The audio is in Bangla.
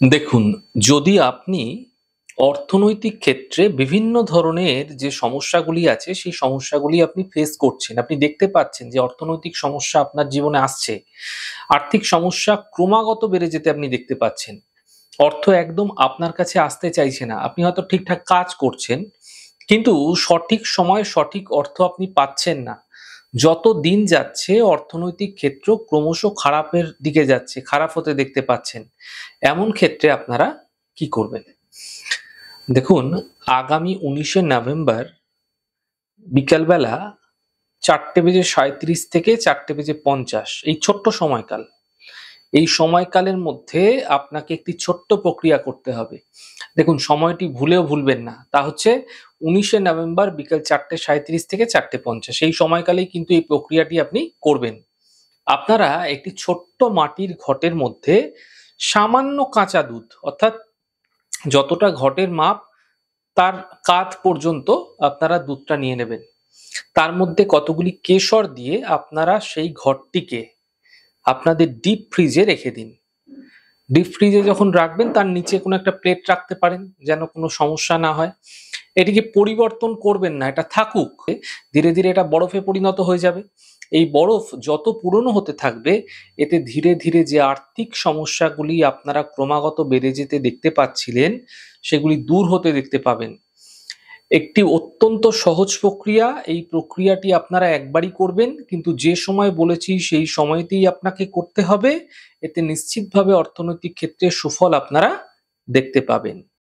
দেখুন, যদি আপনি অর্থনৈতিক ক্ষেত্রে বিভিন্ন ধরনের যে সমস্যাগুলি আছে, সেই সমস্যাগুলি আপনি ফেস করছেন। আপনি দেখতে পাচ্ছেন যে অর্থনৈতিক সমস্যা আপনার জীবনে আসছে। আর্থিক সমস্যা ক্রমাগত বেড়ে যেতে আপনি দেখতে পাচ্ছেন। অর্থ একদম আপনার কাছে আসতে চাইছে না। আপনি হয়তো ঠিকঠাক কাজ করছেন, কিন্তু সঠিক সময়ে সঠিক অর্থ আপনি পাচ্ছেন না। যত দিন যাচ্ছে অর্থনৈতিক ক্ষেত্র ক্রমশ খারাপের দিকে যাচ্ছে, খারাপ হতে দেখতে পাচ্ছেন। এমন ক্ষেত্রে আপনারা কি করবেন? দেখুন, আগামী ১৯শে নভেম্বর বিকালবেলা ৪:৩৭ থেকে ৪:৫০ এই ছোট্ট সময়কাল। এই সময়কালের মধ্যে আপনাকে একটি ছোট্ট প্রক্রিয়া করতে হবে। দেখুন, সময়টি ভুলেও ভুলবেন না। তা হচ্ছে ১৯শে নভেম্বর বিকাল ৪:৩৭ থেকে ৪:৫০ এই সময়কালেই কিন্তু এই প্রক্রিয়াটি আপনি করবেন। আপনারা একটি ছোট্ট মাটির ঘটের মধ্যে সামান্য কাঁচা দুধ অর্থাৎ যতটা ঘটের মাপ তার কাঁধ পর্যন্ত আপনারা দুধটা নিয়ে নেবেন। তার মধ্যে কতগুলি কেশর দিয়ে আপনারা সেই ঘটটিকে আপনাদের ডিপ ফ্রিজে রেখে দিন। ডিপ ফ্রিজে যখন রাখবেন তার নিচে কোনো একটা প্লেট রাখতে পারেন যেন কোনো সমস্যা না হয়। এটিকে পরিবর্তন করবেন না, এটা থাকুক। ধীরে, ধীরে এটা বরফে পরিণত হয়ে যাবে। এই বরফ যত পুরনো হতে থাকবে, এতে ধীরে, ধীরে যে আর্থিক সমস্যাগুলি আপনারা ক্রমাগত বেড়ে যেতে দেখতে পাচ্ছিলেন, সেগুলি দূর হতে দেখতে পাবেন। একটি অত্যন্ত সহজ প্রক্রিয়া। এই প্রক্রিয়াটি আপনারা একবারই করবেন, কিন্তু যে সময় বলেছি সেই সময়তেই আপনাকে করতে হবে। এতে নিশ্চিতভাবে অর্থনৈতিক ক্ষেত্রে সুফল আপনারা দেখতে পাবেন।